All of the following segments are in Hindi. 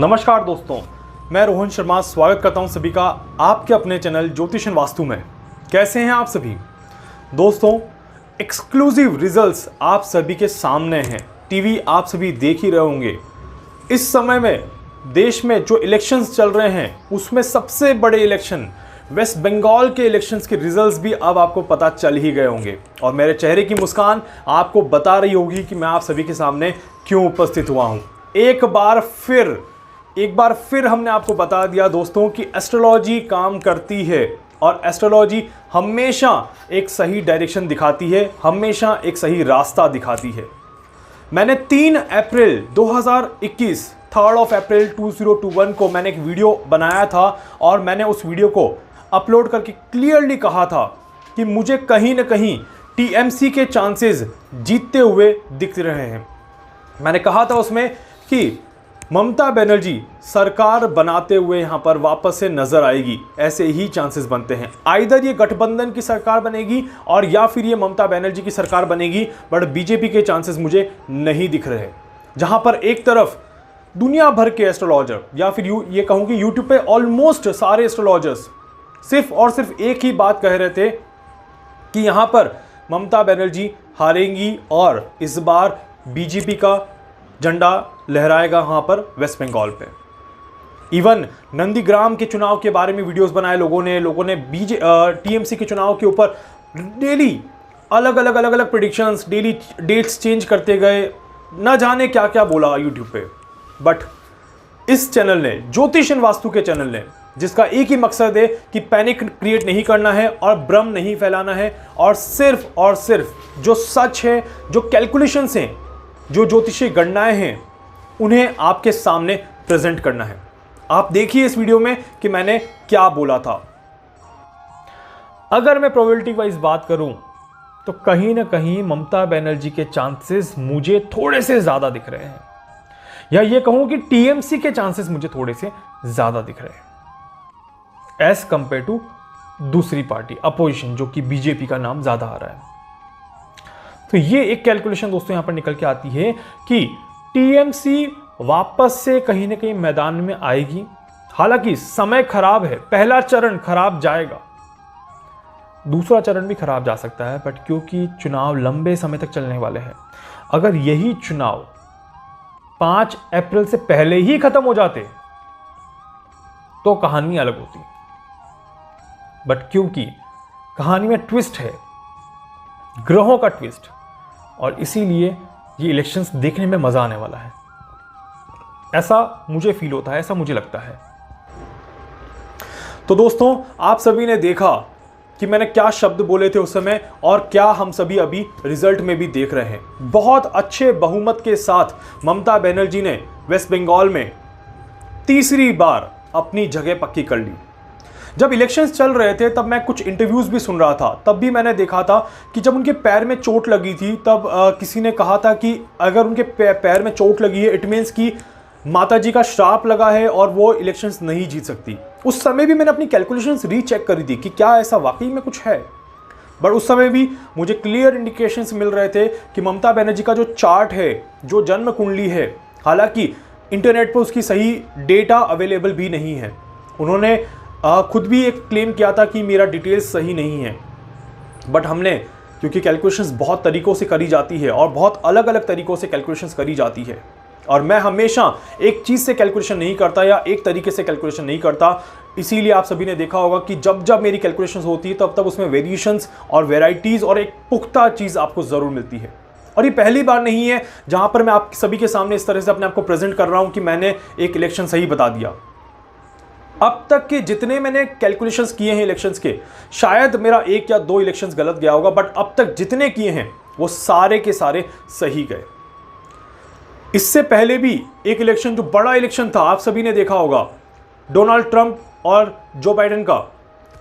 नमस्कार दोस्तों, मैं रोहन शर्मा स्वागत करता हूं सभी का आपके अपने चैनल ज्योतिषन वास्तु में। कैसे हैं आप सभी दोस्तों? एक्सक्लूसिव रिजल्ट्स आप सभी के सामने हैं। टीवी आप सभी देख ही रहे होंगे। इस समय में देश में जो इलेक्शंस चल रहे हैं उसमें सबसे बड़े इलेक्शन वेस्ट बंगाल के इलेक्शंस के रिजल्ट्स भी अब आपको पता चल ही गए होंगे और मेरे चेहरे की मुस्कान आपको बता रही होगी कि मैं आप सभी के सामने क्यों उपस्थित हुआ हूं। एक बार फिर हमने आपको बता दिया दोस्तों कि एस्ट्रोलॉजी काम करती है और एस्ट्रोलॉजी हमेशा एक सही डायरेक्शन दिखाती है, हमेशा एक सही रास्ता दिखाती है। मैंने 3 अप्रैल 2021 3 अप्रैल 2021 को मैंने एक वीडियो बनाया था और मैंने उस वीडियो को अपलोड करके क्लियरली कहा था कि मुझे कहीं ना कहीं टीएमसी के चांसेस जीतते हुए दिख रहे हैं। मैंने कहा था उसमें कि ममता बनर्जी सरकार बनाते हुए यहाँ पर वापस से नजर आएगी, ऐसे ही चांसेस बनते हैं। आइदर ये गठबंधन की सरकार बनेगी और या फिर ये ममता बनर्जी की सरकार बनेगी, बट बीजेपी के चांसेस मुझे नहीं दिख रहे। जहाँ पर एक तरफ दुनिया भर के एस्ट्रोलॉजर या फिर ये कहूँ कि यूट्यूब पे ऑलमोस्ट सारे एस्ट्रोलॉजर्स सिर्फ और सिर्फ एक ही बात कह रहे थे कि यहाँ पर ममता बनर्जी हारेंगी और इस बार बीजेपी का झंडा लहराएगा वहाँ पर वेस्ट बंगाल पे। इवन नंदीग्राम के चुनाव के बारे में वीडियोस बनाए लोगों ने टीएमसी के चुनाव के ऊपर डेली अलग अलग प्रेडिक्शंस, डेली डेट्स चेंज करते गए, ना जाने क्या क्या बोला यूट्यूब पे। बट इस चैनल ने, ज्योतिषन वास्तु के चैनल ने, जिसका एक ही मकसद है कि पैनिक क्रिएट नहीं करना है और भ्रम नहीं फैलाना है और सिर्फ जो सच है, जो कैलकुलेशंस हैं, जो ज्योतिषीय गणनाएं हैं, उन्हें आपके सामने प्रेजेंट करना है। आप देखिए इस वीडियो में कि मैंने क्या बोला था। अगर मैं प्रोबेबिलिटी वाइज बात करूं तो कहीं ना कहीं ममता बनर्जी के चांसेस मुझे थोड़े से ज्यादा दिख रहे हैं, या ये कहूं कि टीएमसी के चांसेस मुझे थोड़े से ज्यादा दिख रहे हैं एज कंपेयर टू दूसरी पार्टी अपोजिशन, जो कि बीजेपी का नाम ज्यादा आ रहा है। तो ये एक कैलकुलेशन दोस्तों यहां पर निकल के आती है कि टीएमसी वापस से कहीं ना कहीं मैदान में आएगी। हालांकि समय खराब है, पहला चरण खराब जाएगा, दूसरा चरण भी खराब जा सकता है, बट क्योंकि चुनाव लंबे समय तक चलने वाले हैं, अगर यही चुनाव 5 अप्रैल से पहले ही खत्म हो जाते तो कहानी अलग होती। बट क्योंकि कहानी में ट्विस्ट है, ग्रहों का ट्विस्ट, और इसीलिए ये इलेक्शंस देखने में मजा आने वाला है, ऐसा मुझे फील होता है, ऐसा मुझे लगता है। तो दोस्तों, आप सभी ने देखा कि मैंने क्या शब्द बोले थे उस समय और क्या हम सभी अभी रिजल्ट में भी देख रहे हैं। बहुत अच्छे बहुमत के साथ ममता बनर्जी ने वेस्ट बंगाल में तीसरी बार अपनी जगह पक्की कर ली। जब इलेक्शंस चल रहे थे तब मैं कुछ इंटरव्यूज भी सुन रहा था, तब भी मैंने देखा था कि जब उनके पैर में चोट लगी थी तब किसी ने कहा था कि अगर उनके पैर में चोट लगी है इट मीन्स कि माताजी का श्राप लगा है और वो इलेक्शंस नहीं जीत सकती। उस समय भी मैंने अपनी कैलकुलेशंस रीचेक करी थी कि क्या ऐसा वाकई में कुछ है, बट उस समय भी मुझे क्लियर इंडिकेशंस मिल रहे थे कि ममता बनर्जी का जो चार्ट है, जो जन्म कुंडली है, हालांकि इंटरनेट पर उसकी सही डेटा अवेलेबल भी नहीं है। उन्होंने खुद भी एक क्लेम किया था कि मेरा डिटेल्स सही नहीं है, बट हमने, क्योंकि कैलकुलेशंस बहुत तरीक़ों से करी जाती है और बहुत अलग अलग तरीक़ों से कैलकुलेशंस करी जाती है, और मैं हमेशा एक चीज़ से कैलकुलेशन नहीं करता या एक तरीके से कैलकुलेशन नहीं करता। इसीलिए आप सभी ने देखा होगा कि जब जब मेरी कैलकुलेशंस होती है तब उसमें वेरिएशंस और वेराइटीज़ और एक पुख्ता चीज़ आपको ज़रूर मिलती है। और ये पहली बार नहीं है जहाँ पर मैं आप सभी के सामने इस तरह से अपने आप को प्रेजेंट कर रहा हूँ कि मैंने एक इलेक्शन सही बता दिया। अब तक के जितने मैंने कैलकुलेशंस किए हैं इलेक्शंस के, शायद मेरा 1 या 2 इलेक्शंस गलत गया होगा, बट अब तक जितने किए हैं वो सारे के सारे सही गए। इससे पहले भी एक इलेक्शन, जो बड़ा इलेक्शन था, आप सभी ने देखा होगा, डोनाल्ड ट्रंप और जो बाइडेन का,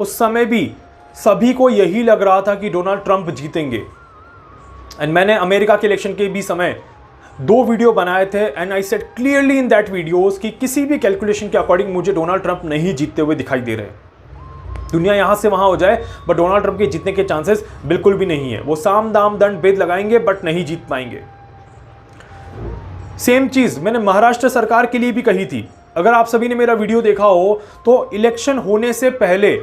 उस समय भी सभी को यही लग रहा था कि डोनाल्ड ट्रंप जीतेंगे। एंड मैंने अमेरिका के इलेक्शन के भी समय 2 वीडियो बनाए थे and I said clearly in that videos कि किसी भी कैलकुलेशन के अकॉर्डिंग मुझे डोनाल्ड ट्रंप नहीं जीतते हुए दिखाई दे रहे। दुनिया यहां से वहां हो जाए बट डोनाल्ड ट्रंप के जीतने के चांसेस बिल्कुल भी नहीं है। वो साम दाम दंड भेद लगाएंगे बट नहीं जीत पाएंगे। सेम चीज मैंने महाराष्ट्र सरकार के लिए भी कही थी अगर आप सभी ने मेरा वीडियो देखा हो तो इलेक्शन होने से पहले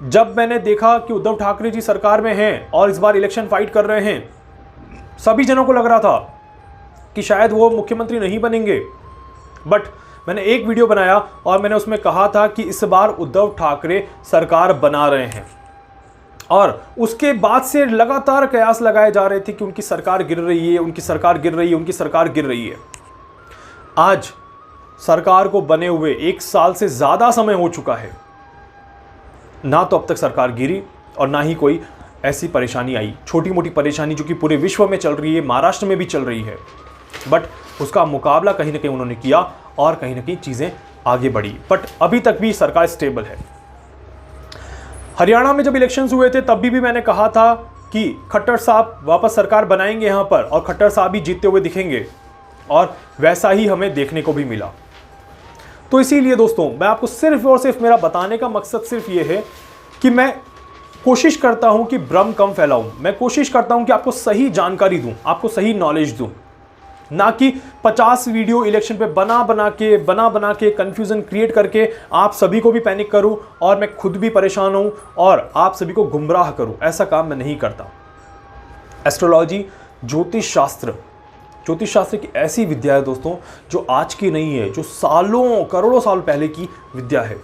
जब मैंने देखा कि उद्धव ठाकरे जी सरकार में हैं और इस बार इलेक्शन फाइट कर रहे हैं, सभी जनों को लग रहा था कि शायद वो मुख्यमंत्री नहीं बनेंगे। बट मैंने एक वीडियो बनाया और मैंने उसमें कहा था कि इस बार उद्धव ठाकरे सरकार बना रहे हैं, और उसके बाद से लगातार कयास लगाए जा रहे थे कि उनकी सरकार गिर रही है, उनकी सरकार गिर रही है, उनकी सरकार गिर रही है। आज सरकार को बने हुए 1 साल से ज़्यादा समय हो चुका है, ना तो अब तक सरकार गिरी और ना ही कोई ऐसी परेशानी आई, छोटी मोटी परेशानी जो कि पूरे विश्व में चल रही है, महाराष्ट्र में भी चल रही है, बट उसका मुकाबला कहीं ना कहीं उन्होंने किया और कहीं ना कहीं चीज़ें आगे बढ़ी। बट अभी तक भी सरकार स्टेबल है। हरियाणा में जब इलेक्शंस हुए थे तब भी मैंने कहा था कि खट्टर साहब वापस सरकार बनाएंगे यहाँ पर, और खट्टर साहब ही जीतते हुए दिखेंगे, और वैसा ही हमें देखने को भी मिला। तो इसीलिए दोस्तों मैं आपको सिर्फ और सिर्फ, मेरा बताने का मकसद सिर्फ ये है कि मैं कोशिश करता हूं कि भ्रम कम फैलाऊं, मैं कोशिश करता हूं कि आपको सही जानकारी दूं, आपको सही नॉलेज दूं, ना कि 50 वीडियो इलेक्शन पे बना बना के कंफ्यूजन क्रिएट करके आप सभी को भी पैनिक करूं और मैं खुद भी परेशान हूं और आप सभी को गुमराह करूं। ऐसा काम मैं नहीं करता। एस्ट्रोलॉजी, ज्योतिष शास्त्र की ऐसी विद्या है दोस्तों जो आज की नहीं है, जो सालों करोड़ों साल पहले की विद्या है।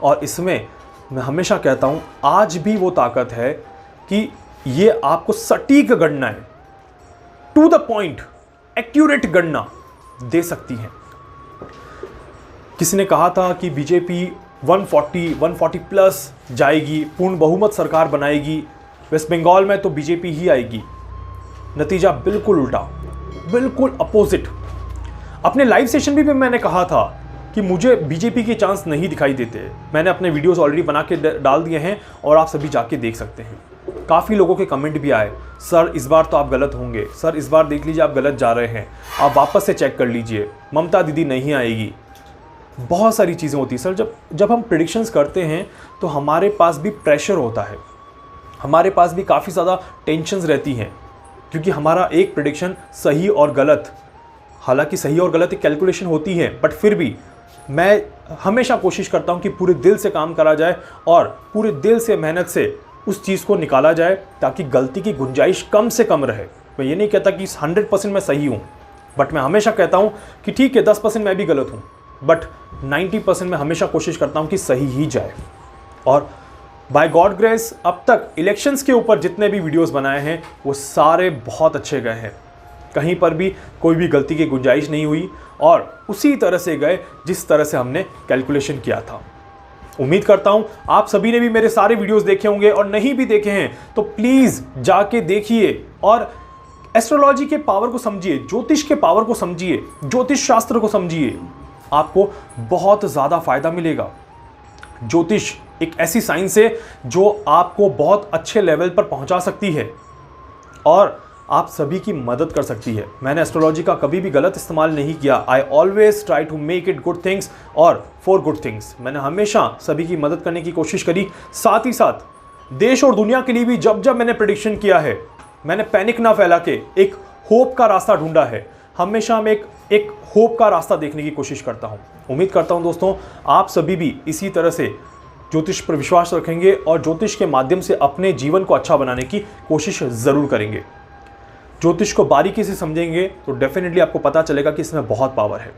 और इसमें मैं हमेशा कहता हूं आज भी वो ताकत है कि ये आपको सटीक गणनाएं, टू द पॉइंट एक्यूरेट गणना दे सकती हैं। किसी ने कहा था कि बीजेपी 140 प्लस जाएगी, पूर्ण बहुमत सरकार बनाएगी, वेस्ट बंगाल में तो बीजेपी ही आएगी। नतीजा बिल्कुल उल्टा, बिल्कुल अपोजिट। अपने लाइव सेशन भी मैंने कहा था कि मुझे बीजेपी के चांस नहीं दिखाई देते। मैंने अपने वीडियोस ऑलरेडी बना के डाल दिए हैं और आप सभी जाके देख सकते हैं। काफ़ी लोगों के कमेंट भी आए, सर इस बार तो आप गलत होंगे, सर इस बार देख लीजिए आप गलत जा रहे हैं, आप वापस से चेक कर लीजिए, ममता दीदी नहीं आएगी। बहुत सारी चीज़ें होती हैं सर। जब हम प्रेडिक्शंस करते हैं तो हमारे पास भी प्रेशर होता है, हमारे पास भी काफ़ी ज़्यादा टेंशन्स रहती हैं, क्योंकि हमारा एक प्रेडिक्शन सही और गलत, हालांकि सही और गलत एक कैलकुलेशन होती है, बट फिर भी मैं हमेशा कोशिश करता हूं कि पूरे दिल से काम करा जाए और पूरे दिल से मेहनत से उस चीज़ को निकाला जाए ताकि गलती की गुंजाइश कम से कम रहे। मैं ये नहीं कहता कि 100% मैं सही हूँ, बट मैं हमेशा कहता हूँ कि ठीक है 10% मैं भी गलत हूँ, बट 90% मैं हमेशा कोशिश करता हूँ कि सही ही जाए। और बाय गॉड ग्रेस अब तक इलेक्शंस के ऊपर जितने भी वीडियोस बनाए हैं वो सारे बहुत अच्छे गए हैं, कहीं पर भी कोई भी गलती की गुंजाइश नहीं हुई और उसी तरह से गए जिस तरह से हमने कैलकुलेशन किया था। उम्मीद करता हूं आप सभी ने भी मेरे सारे वीडियोस देखे होंगे, और नहीं भी देखे हैं तो प्लीज़ जाके देखिए और एस्ट्रोलॉजी के पावर को समझिए, ज्योतिष के पावर को समझिए, ज्योतिष शास्त्र को समझिए, आपको बहुत ज़्यादा फायदा मिलेगा। ज्योतिष एक ऐसी साइंस है जो आपको बहुत अच्छे लेवल पर पहुंचा सकती है और आप सभी की मदद कर सकती है। मैंने एस्ट्रोलॉजी का कभी भी गलत इस्तेमाल नहीं किया। I always try to make it good things और फॉर गुड थिंग्स। मैंने हमेशा सभी की मदद करने की कोशिश करी। साथ ही साथ देश और दुनिया के लिए भी जब मैंने प्रेडिक्शन किया है, मैंने पैनिक ना फैला के एक होप का रास्ता ढूंढा है। हमेशा मैं एक होप का रास्ता देखने की कोशिश करता हूँ। उम्मीद करता हूँ दोस्तों आप सभी भी इसी तरह से ज्योतिष पर विश्वास रखेंगे और ज्योतिष के माध्यम से अपने जीवन को अच्छा बनाने की कोशिश ज़रूर करेंगे। ज्योतिष को बारीकी से समझेंगे तो डेफिनेटली आपको पता चलेगा कि इसमें बहुत पावर है।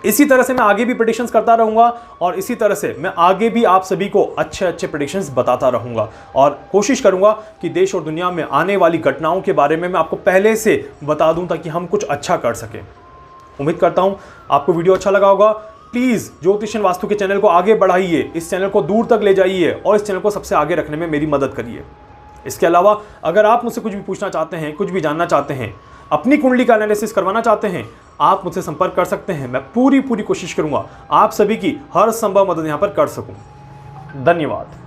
इसी तरह से मैं आगे भी प्रेडिक्शंस करता रहूंगा और इसी तरह से मैं आगे भी आप सभी को अच्छे अच्छे प्रेडिक्शंस बताता रहूंगा और कोशिश करूंगा कि देश और दुनिया में आने वाली घटनाओं के बारे में मैं आपको पहले से बता दूं ताकि हम कुछ अच्छा कर सकें। उम्मीद करता हूं आपको वीडियो अच्छा लगा होगा। प्लीज़ ज्योतिष वास्तु के चैनल को आगे बढ़ाइए, इस चैनल को दूर तक ले जाइए और इस चैनल को सबसे आगे रखने में मेरी मदद करिए। इसके अलावा अगर आप मुझसे कुछ भी पूछना चाहते हैं, कुछ भी जानना चाहते हैं, अपनी कुंडली का एनालिसिस करवाना चाहते हैं, आप मुझसे संपर्क कर सकते हैं। मैं पूरी कोशिश करूंगा आप सभी की हर संभव मदद यहां पर कर सकूं। धन्यवाद।